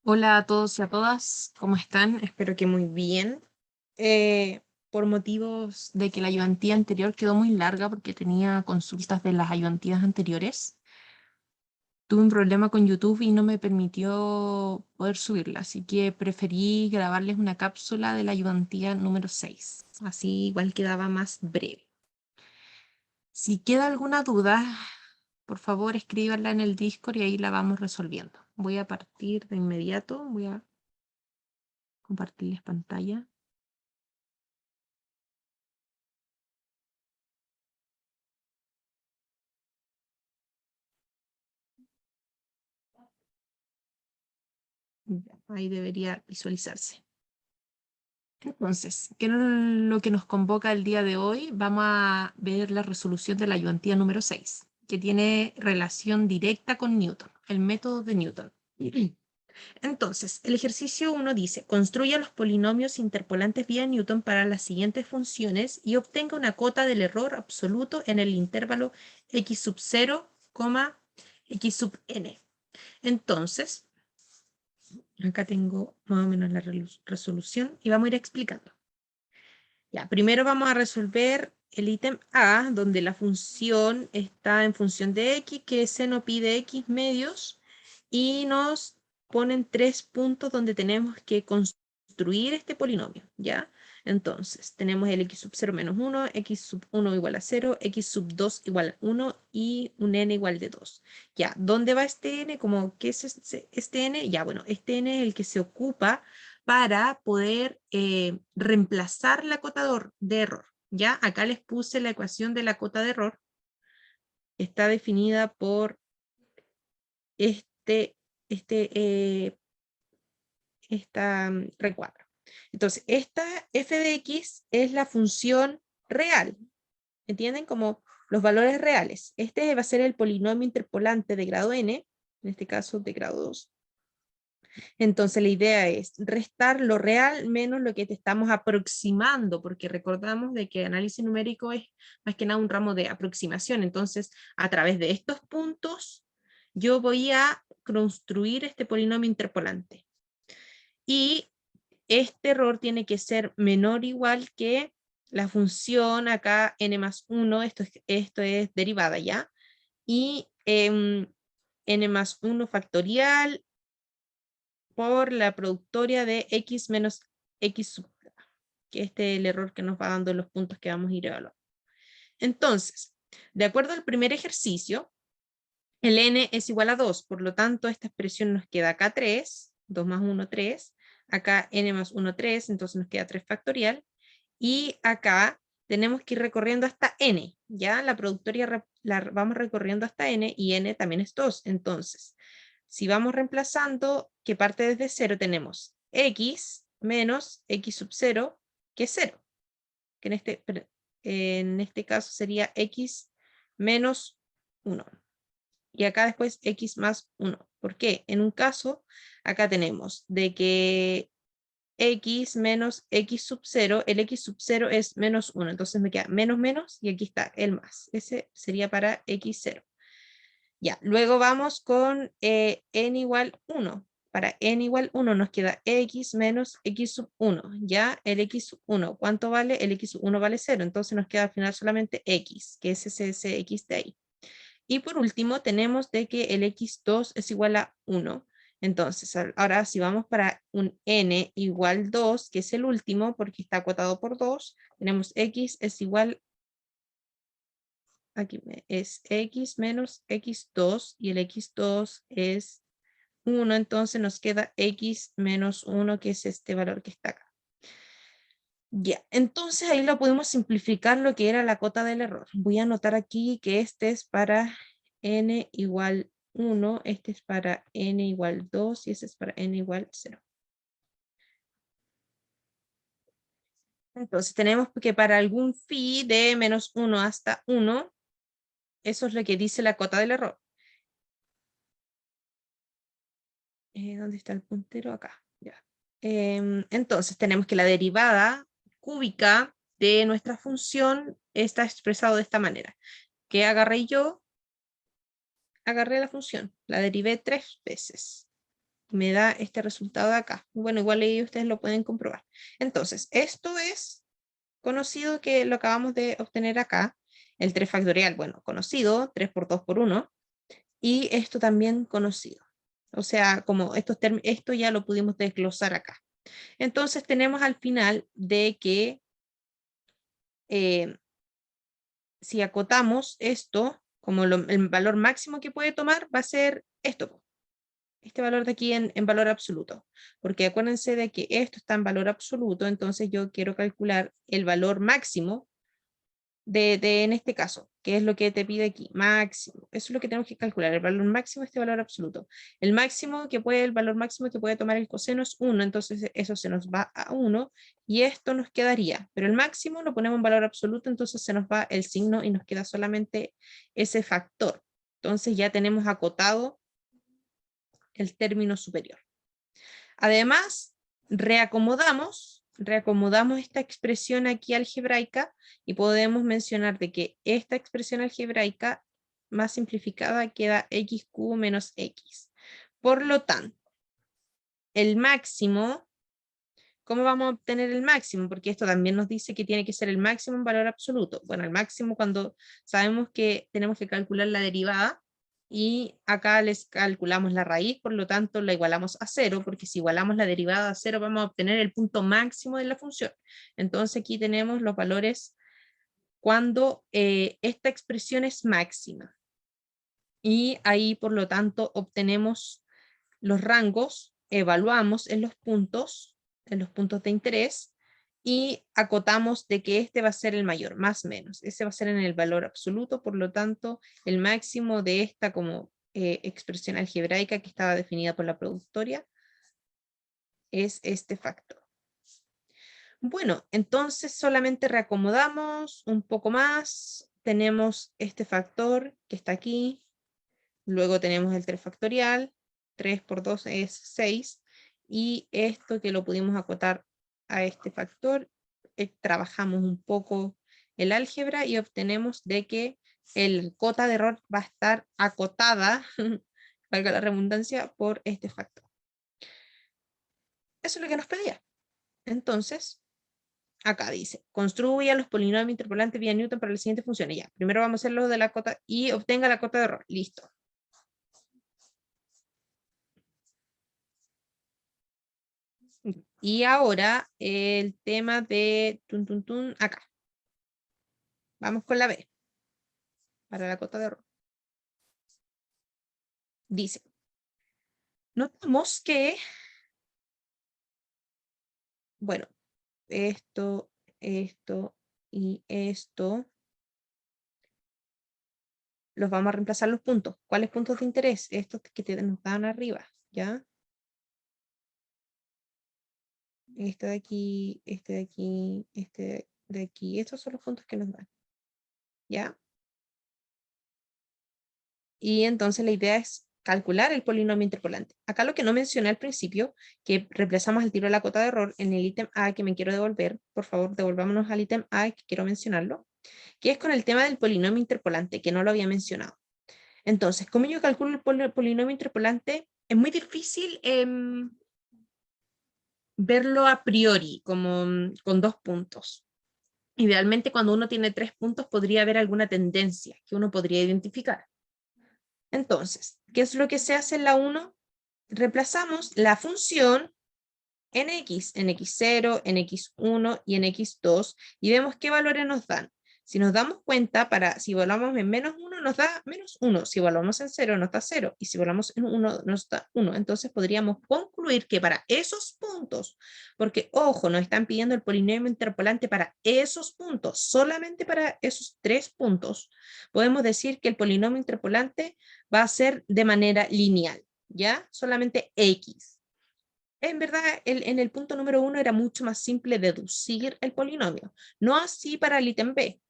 Hola a todos y a todas, ¿cómo están? Espero que muy bien. Por motivos de que la ayudantía anterior quedó muy larga porque tenía consultas de las ayudantías anteriores, tuve un problema con YouTube y no me permitió poder subirla, así que preferí grabarles una cápsula de la ayudantía número 6. Así igual quedaba más breve. Si queda alguna duda, por favor escríbanla en el Discord y ahí la vamos resolviendo. Voy a partir de inmediato, voy a compartirles pantalla. Ya, ahí debería visualizarse. Entonces, ¿qué es lo que nos convoca el día de hoy? Vamos a ver la resolución de la ayudantía número 6, que tiene relación directa con Newton, el método de Newton. Entonces, el ejercicio 1 dice, construya los polinomios interpolantes vía Newton para las siguientes funciones y obtenga una cota del error absoluto en el intervalo x sub 0, x sub n. Entonces, acá tengo más o menos la resolución y vamos a ir explicando. Ya, primero vamos a resolver el ítem A, donde la función está en función de x, que seno pi de x medios, y nos ponen 3 puntos donde tenemos que construir este polinomio, ¿ya? Entonces, tenemos el x sub 0 menos 1, x sub 1 igual a 0, x sub 2 igual a 1 y un n igual de 2. Ya, ¿dónde va este n? ¿Qué es este n? Ya, bueno, este n es el que se ocupa para poder reemplazar la cota de error. ¿Ya? Acá les puse la ecuación de la cota de error. Está definida por esta recuadro. Entonces, esta f de x es la función real. ¿Entienden? Como los valores reales. Este va a ser el polinomio interpolante de grado n, en este caso de grado 2. Entonces la idea es restar lo real menos lo que te estamos aproximando, porque recordamos de que análisis numérico es más que nada un ramo de aproximación. Entonces, a través de estos puntos, yo voy a construir este polinomio interpolante. Y este error tiene que ser menor o igual que la función acá n más 1, esto es derivada ya, y n más 1 factorial por la productoria de x menos x sub, que este es el error que nos va dando los puntos que vamos a ir evaluando. Entonces, de acuerdo al primer ejercicio, el n es igual a 2, por lo tanto esta expresión nos queda acá 3, 2 más 1, 3, acá n más 1, 3, entonces nos queda 3 factorial, y acá tenemos que ir recorriendo hasta n, ya la productoria la vamos recorriendo hasta n, y n también es 2, entonces, si vamos reemplazando, que parte desde 0, tenemos x menos x sub 0, que es 0, que en este caso sería x menos 1. Y acá después x más 1. ¿Por qué? En un caso, acá tenemos de que x menos x sub 0, el x sub 0 es menos 1, entonces me queda menos menos y aquí está el más. Ese sería para x0. Ya, luego vamos con n igual 1. Para n igual 1 nos queda x menos x sub 1. Ya, el x sub 1, ¿cuánto vale? El x sub 1 vale 0, entonces nos queda al final solamente x, que es ese x de ahí. Y por último tenemos de que el x2 es igual a 1. Entonces, ahora si vamos para un n igual 2, que es el último porque está acotado por 2, tenemos x es igual, aquí es x menos x2 y el x2 es 1, entonces nos queda x menos 1, que es este valor que está acá. Ya, entonces ahí lo podemos simplificar lo que era la cota del error. Voy a anotar aquí que este es para n igual 1, este es para n igual 2 y este es para n igual 0. Entonces tenemos que para algún phi de menos 1 hasta 1, eso es lo que dice la cota del error. ¿Dónde está el puntero? Acá. Ya. Entonces tenemos que la derivada cúbica de nuestra función está expresado de esta manera. ¿Qué agarré yo? Agarré la función, la derivé 3 veces. Me da este resultado de acá. Bueno, igual ahí ustedes lo pueden comprobar. Entonces, esto es conocido, que lo acabamos de obtener acá. El 3 factorial, bueno, conocido, 3 por 2 por 1. Y esto también conocido. O sea, como esto ya lo pudimos desglosar acá. Entonces tenemos al final de que si acotamos esto, como el valor máximo que puede tomar va a ser esto, este valor de aquí en valor absoluto, porque acuérdense de que esto está en valor absoluto, entonces yo quiero calcular el valor máximo en este caso, que es lo que te pide aquí, máximo. Eso es lo que tenemos que calcular, el valor máximo, este valor absoluto. El valor máximo que puede tomar el coseno es 1, entonces eso se nos va a 1, y esto nos quedaría, pero el máximo lo ponemos en valor absoluto, entonces se nos va el signo y nos queda solamente ese factor. Entonces ya tenemos acotado el término superior. Además, reacomodamos esta expresión aquí algebraica y podemos mencionar de que esta expresión algebraica más simplificada queda x cubo menos x. Por lo tanto, el máximo, ¿cómo vamos a obtener el máximo? Porque esto también nos dice que tiene que ser el máximo en valor absoluto. Bueno, el máximo cuando sabemos que tenemos que calcular la derivada, y acá les calculamos la raíz, por lo tanto la igualamos a 0, porque si igualamos la derivada a 0 vamos a obtener el punto máximo de la función. Entonces aquí tenemos los valores cuando esta expresión es máxima. Y ahí por lo tanto obtenemos los rangos, evaluamos en los puntos de interés, y acotamos de que este va a ser el mayor, más menos. Ese va a ser en el valor absoluto, por lo tanto, el máximo de esta como expresión algebraica que estaba definida por la productoria es este factor. Bueno, entonces solamente reacomodamos un poco más. Tenemos este factor que está aquí. Luego tenemos el 3 factorial. 3 por 2 es 6. Y esto que lo pudimos acotar a este factor, trabajamos un poco el álgebra y obtenemos de que el cota de error va a estar acotada, valga la redundancia, por este factor. Eso es lo que nos pedía. Entonces, acá dice, construya los polinomios interpolantes vía Newton para las siguientes funciones. Ya, primero vamos a hacer lo de la cota y obtenga la cota de error. Listo. Y ahora el tema de acá. Vamos con la B. Para la cota de error. Dice, notamos que, bueno, esto y esto, los vamos a reemplazar los puntos. ¿Cuáles puntos de interés? Estos que nos dan arriba, ¿ya? Este de aquí, este de aquí, este de aquí. Estos son los puntos que nos dan, ¿ya? Y entonces la idea es calcular el polinomio interpolante. Acá lo que no mencioné al principio, que reemplazamos el tiro de la cota de error en el ítem A que me quiero devolver. Por favor, devolvámonos al ítem A que quiero mencionarlo, que es con el tema del polinomio interpolante, que no lo había mencionado. Entonces, ¿cómo yo calculo el polinomio interpolante? Es muy difícil verlo a priori, como con 2 puntos. Idealmente, cuando uno tiene 3 puntos, podría haber alguna tendencia que uno podría identificar. Entonces, ¿qué es lo que se hace en la 1? Reemplazamos la función en x0, en x1 y en x2, y vemos qué valores nos dan. Si nos damos cuenta, si evaluamos en menos 1 nos da menos 1, si evaluamos en 0 nos da 0, y si evaluamos en 1 nos da 1. Entonces podríamos concluir que para esos puntos, porque ojo, nos están pidiendo el polinomio interpolante para esos puntos, solamente para esos 3 puntos, podemos decir que el polinomio interpolante va a ser de manera lineal, ¿ya? Solamente x. En verdad, en el punto número 1 era mucho más simple deducir el polinomio. No así para el ítem B,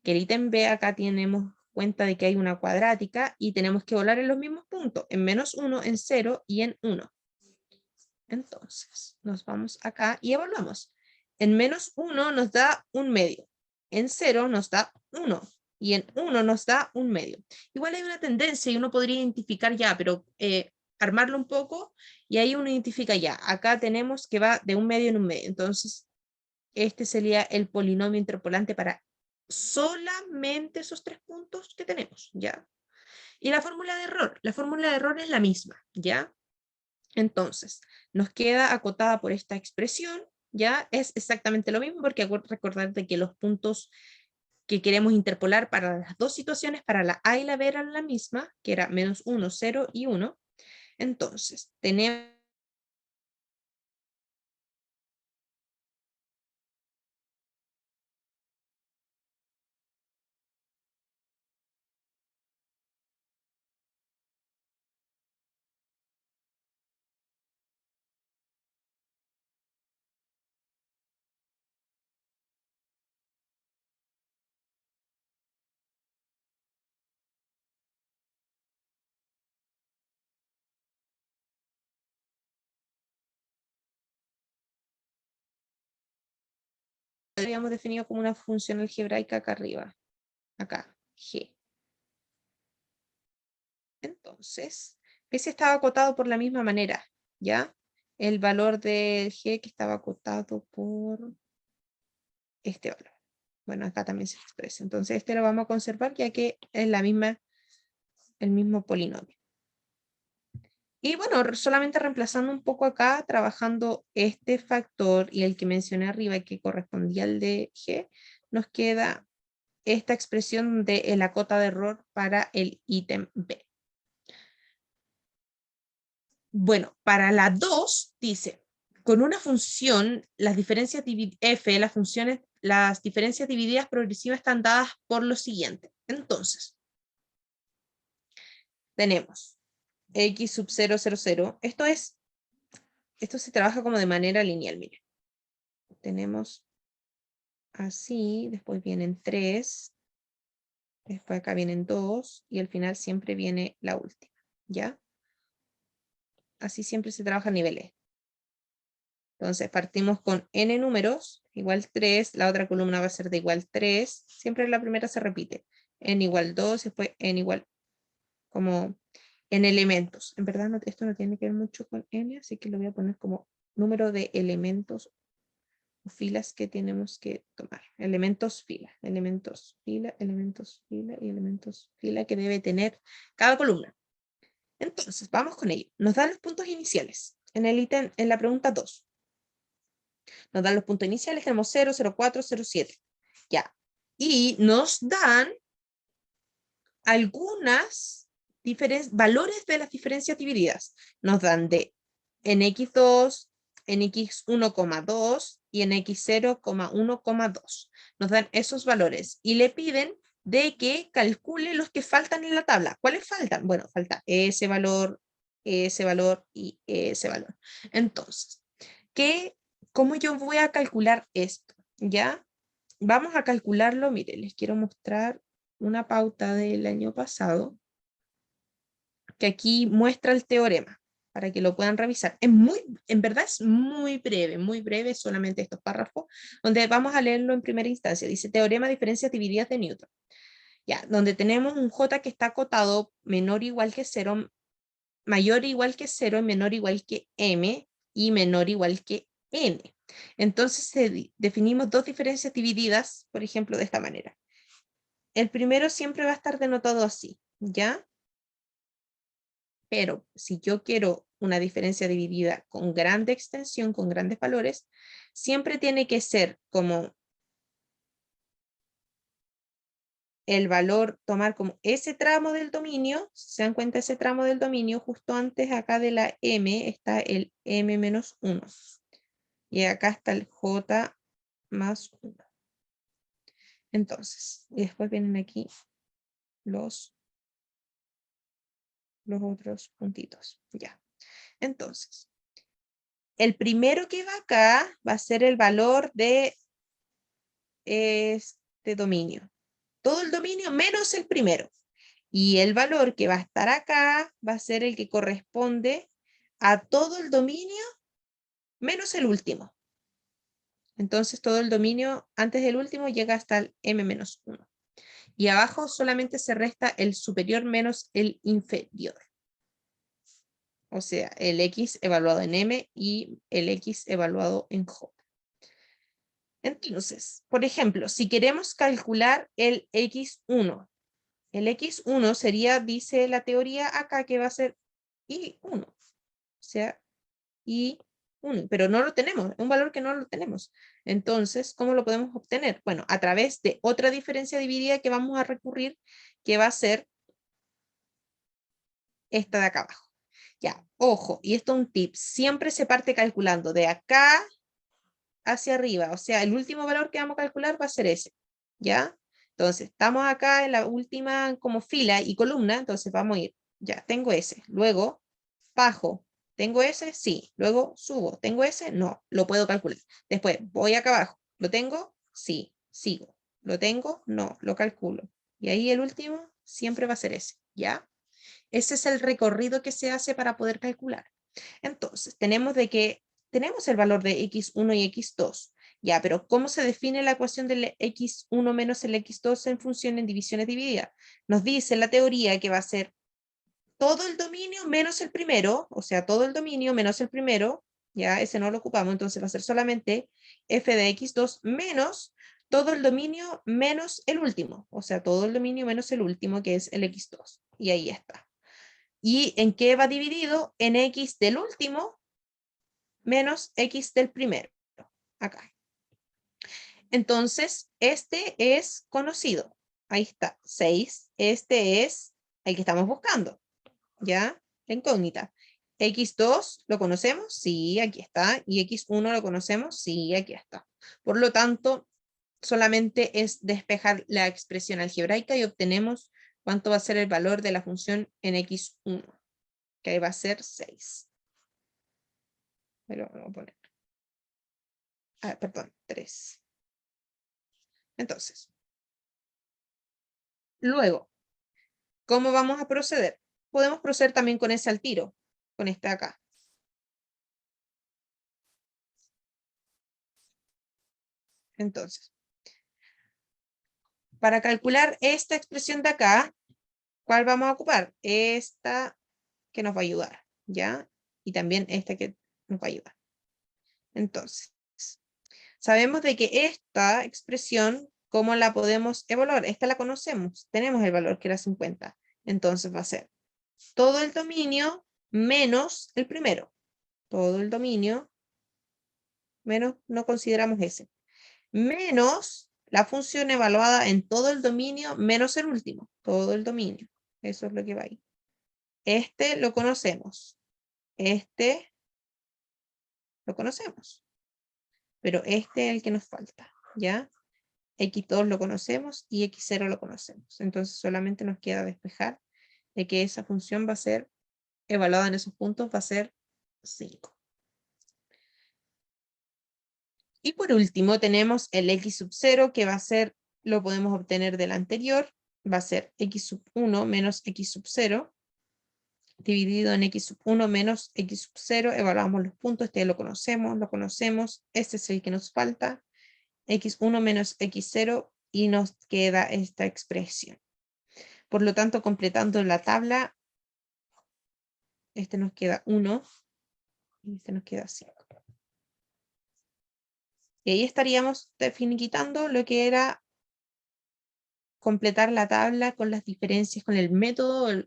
que el ítem B acá tenemos cuenta de que hay una cuadrática y tenemos que volar en los mismos puntos, en menos 1, en 0 y en 1. Entonces, nos vamos acá y evaluamos. En menos 1 nos da un medio, en 0 nos da 1 y en 1 nos da un medio. Igual hay una tendencia y uno podría identificar ya, pero armarlo un poco, y ahí uno identifica ya, acá tenemos que va de un medio en un medio, entonces este sería el polinomio interpolante para solamente esos 3 puntos que tenemos, ¿ya? Y la fórmula de error es la misma, ¿ya? Entonces, nos queda acotada por esta expresión, ¿ya? Es exactamente lo mismo, porque recordarte que los puntos que queremos interpolar para las dos situaciones, para la A y la B eran la misma, que era menos 1, 0 y 1. Entonces, tenemos habíamos definido como una función algebraica acá arriba, acá, G. Entonces, ese estaba acotado por la misma manera, ¿ya? El valor del G que estaba acotado por este valor. Bueno, acá también se expresa. Entonces, este lo vamos a conservar ya que es la misma, el mismo polinomio. Y bueno, solamente reemplazando un poco acá, trabajando este factor y el que mencioné arriba que correspondía al de G, nos queda esta expresión de la cota de error para el ítem B. Bueno, para la 2 dice, con una función, las diferencias f, las diferencias divididas progresivas están dadas por lo siguiente. Entonces, tenemos x sub 0, 0, 0. Esto se trabaja como de manera lineal, miren. Tenemos así, después vienen 3, después acá vienen 2, y al final siempre viene la última, ¿ya? Así siempre se trabaja a niveles. Entonces partimos con n números, igual 3, la otra columna va a ser de igual 3, siempre la primera se repite, n igual 2, después n igual como en elementos. En verdad esto no tiene que ver mucho con n, así que lo voy a poner como número de elementos o filas que tenemos que tomar. Elementos fila, elementos fila, elementos fila y elementos fila que debe tener cada columna. Entonces, vamos con ello. Nos dan los puntos iniciales en el ítem, en la pregunta 2. Nos dan los puntos iniciales, tenemos 0, 0, 4, 0, 7. Ya. Y nos dan algunas valores de las diferencias divididas. Nos dan de en x2, en x1,2 y en x0,1,2. Nos dan esos valores y le piden de que calcule los que faltan en la tabla. ¿Cuáles faltan? Bueno, falta ese valor y ese valor. Entonces, ¿cómo yo voy a calcular esto? ¿Ya? Vamos a calcularlo. Mire, les quiero mostrar una pauta del año pasado que aquí muestra el teorema para que lo puedan revisar. En verdad es muy breve, solamente estos párrafos, donde vamos a leerlo en primera instancia. Dice teorema de diferencias divididas de Newton. Ya, donde tenemos un J que está acotado menor o igual que 0, mayor o igual que 0, menor o igual que M y menor o igual que N. Entonces definimos dos diferencias divididas, por ejemplo, de esta manera. El primero siempre va a estar denotado así, ¿ya? Pero si yo quiero una diferencia dividida con grande extensión, con grandes valores, siempre tiene que ser como el valor, tomar como ese tramo del dominio, si se dan cuenta ese tramo del dominio, justo antes acá de la M está el M menos 1. Y acá está el J más 1. Entonces, y después vienen aquí los otros puntitos. Ya. Entonces, el primero que va acá va a ser el valor de este dominio. Todo el dominio menos el primero. Y el valor que va a estar acá va a ser el que corresponde a todo el dominio menos el último. Entonces todo el dominio antes del último llega hasta el m menos 1. Y abajo solamente se resta el superior menos el inferior. O sea, el X evaluado en M y el X evaluado en J. Entonces, por ejemplo, si queremos calcular el X1 sería, dice la teoría acá, que va a ser Y1. O sea, Y1, pero no lo tenemos, es un valor que no lo tenemos. Entonces, ¿cómo lo podemos obtener? Bueno, a través de otra diferencia dividida que vamos a recurrir, que va a ser esta de acá abajo. Ya, ojo, y esto es un tip, siempre se parte calculando de acá hacia arriba, o sea, el último valor que vamos a calcular va a ser ese, ¿ya? Entonces, estamos acá en la última como fila y columna, entonces vamos a ir, ya, tengo ese, luego bajo, ¿tengo ese? Sí, luego subo, ¿tengo ese? No, lo puedo calcular. Después voy acá abajo, ¿lo tengo? Sí, sigo, ¿lo tengo? No, lo calculo. Y ahí el último siempre va a ser ese, ¿ya? Ese es el recorrido que se hace para poder calcular. Entonces, tenemos el valor de x1 y x2. Ya, pero ¿cómo se define la ecuación del x1 menos el x2 en función en divisiones divididas? Nos dice la teoría que va a ser todo el dominio menos el primero, o sea, todo el dominio menos el primero, ya ese no lo ocupamos, entonces va a ser solamente f de x2 menos todo el dominio menos el último, o sea, todo el dominio menos el último, que es el x2. Y ahí está. ¿Y en qué va dividido? En x del último menos x del primero. Acá. Entonces, este es conocido. Ahí está, 6. Este es el que estamos buscando. ¿Ya? La incógnita. X2, ¿lo conocemos? Sí, aquí está. ¿Y X1 lo conocemos? Sí, aquí está. Por lo tanto, solamente es despejar la expresión algebraica y obtenemos cuánto va a ser el valor de la función en X1, que ahí va a ser 6. Pero vamos a poner. Perdón, 3. Entonces, luego, ¿cómo vamos a proceder? Podemos proceder también con ese al tiro, con este acá. Entonces, para calcular esta expresión de acá, ¿cuál vamos a ocupar? Esta que nos va a ayudar, ¿ya? Y también esta que nos va a ayudar. Entonces, sabemos de que esta expresión, ¿cómo la podemos evaluar? Esta la conocemos, tenemos el valor que era 50. Entonces va a ser todo el dominio menos el primero. Todo el dominio menos, no consideramos ese. Menos la función evaluada en todo el dominio menos el último. Todo el dominio. Eso es lo que va ahí. Este lo conocemos. Este lo conocemos. Pero este es el que nos falta, ¿ya? X2 lo conocemos y X0 lo conocemos. Entonces solamente nos queda despejar de que esa función va a ser evaluada en esos puntos, va a ser 5. Y por último tenemos el X sub 0, que va a ser, lo podemos obtener del anterior, va a ser X sub 1 menos X sub 0, dividido en X sub 1 menos X sub 0, evaluamos los puntos, este lo conocemos, este es el que nos falta, X1 menos X0, y nos queda esta expresión. Por lo tanto, completando la tabla, este nos queda 1 y este nos queda 5. Y ahí estaríamos finiquitando lo que era completar la tabla con las diferencias, con el método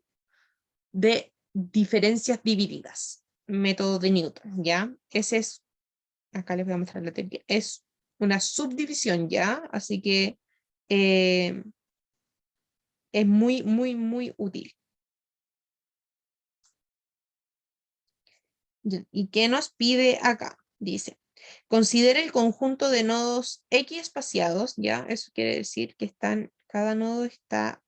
de diferencias divididas, método de Newton, ¿ya? Ese es, acá les voy a mostrar la teoría, es una subdivisión, ¿ya? Así que es muy, muy, muy útil. ¿Y qué nos pide acá? Dice, considere el conjunto de nodos X espaciados, ¿ya? Eso quiere decir que cada nodo están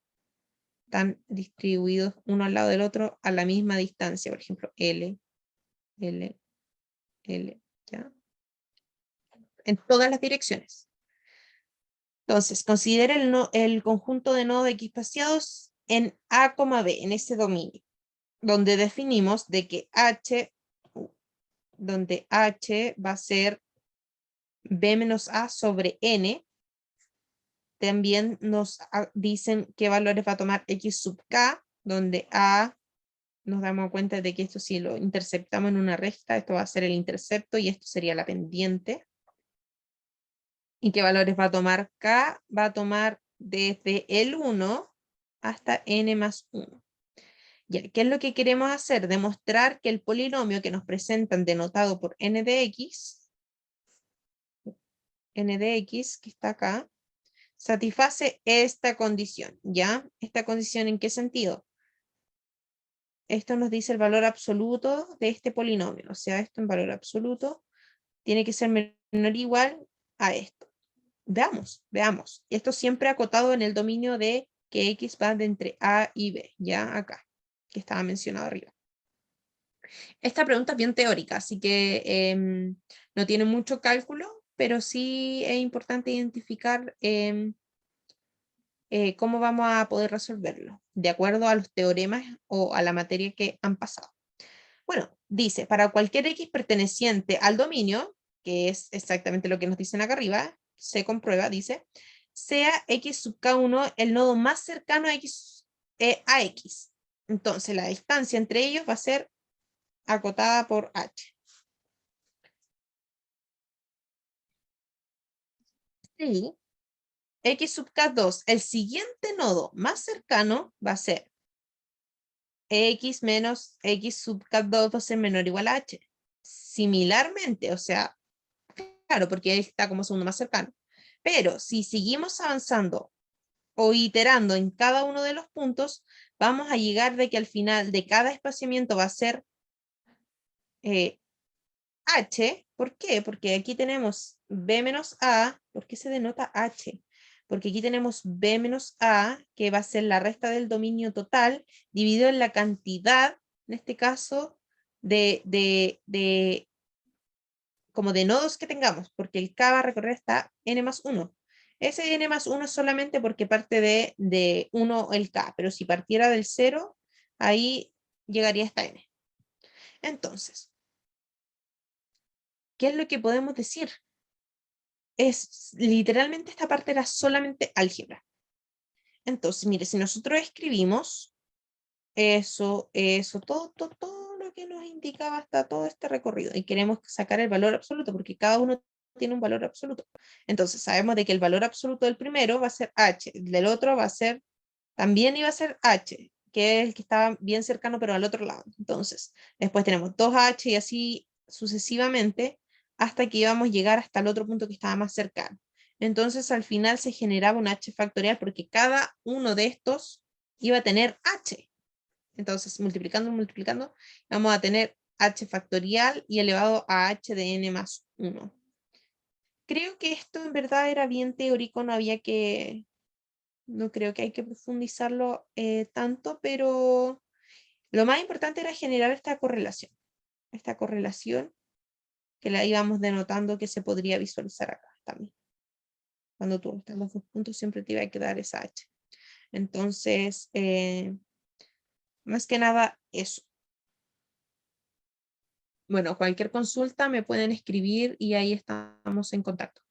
distribuidos uno al lado del otro a la misma distancia, por ejemplo, L, L, L, ¿ya? En todas las direcciones. Entonces, considere el conjunto de nodos X espaciados en A, B, en ese dominio, donde definimos de que donde H va a ser B menos A sobre N. También nos dicen qué valores va a tomar X sub K, donde A nos damos cuenta de que esto si lo interceptamos en una recta, esto va a ser el intercepto y esto sería la pendiente. ¿Y qué valores va a tomar? K va a tomar desde el 1 hasta n más 1. Ya, ¿qué es lo que queremos hacer? Demostrar que el polinomio que nos presentan denotado por n de x, que está acá, satisface esta condición, ¿ya? ¿Esta condición en qué sentido? Esto nos dice el valor absoluto de este polinomio, o sea, esto en valor absoluto tiene que ser menor o igual a esto. Veamos. Esto siempre acotado en el dominio de que x va de entre a y b, ya acá, que estaba mencionado arriba. Esta pregunta es bien teórica, así que no tiene mucho cálculo, pero sí es importante identificar cómo vamos a poder resolverlo, de acuerdo a los teoremas o a la materia que han pasado. Bueno, dice, para cualquier x perteneciente al dominio, que es exactamente lo que nos dicen acá arriba, se comprueba, dice, sea x sub k1 el nodo más cercano a x. Entonces, la distancia entre ellos va a ser acotada por h. Sí. X sub k2, el siguiente nodo más cercano va a ser x menos x sub k2 va a ser menor o igual a h. Similarmente, o sea, claro, porque está como segundo más cercano. Pero si seguimos avanzando o iterando en cada uno de los puntos, vamos a llegar de que al final de cada espaciamiento va a ser h. ¿Por qué? Porque aquí tenemos b menos a. ¿Por qué se denota h? Porque aquí tenemos b menos a, que va a ser la resta del dominio total, dividido en la cantidad, en este caso, como de nodos que tengamos, porque el K va a recorrer hasta n más 1. Ese n más 1 es solamente porque parte de 1 el K, pero si partiera del 0, ahí llegaría hasta n. Entonces, ¿qué es lo que podemos decir? Literalmente esta parte era solamente álgebra. Entonces, mire, si nosotros escribimos eso, todo lo que nos indicaba hasta todo este recorrido y queremos sacar el valor absoluto porque cada uno tiene un valor absoluto. Entonces, sabemos de que el valor absoluto del primero va a ser h, el del otro va a ser, también iba a ser h, que es el que estaba bien cercano pero al otro lado. Entonces, después tenemos 2h y así sucesivamente hasta que íbamos a llegar hasta el otro punto que estaba más cercano. Entonces, al final se generaba un h factorial porque cada uno de estos iba a tener h. Entonces, multiplicando, vamos a tener h factorial y elevado a h de n más 1. Creo que esto en verdad era bien teórico, no creo que hay que profundizarlo tanto, pero lo más importante era generar esta correlación que la íbamos denotando que se podría visualizar acá también. Cuando tú estás los dos puntos siempre te iba a quedar esa h. Entonces, más que nada eso. Bueno, cualquier consulta me pueden escribir y ahí estamos en contacto.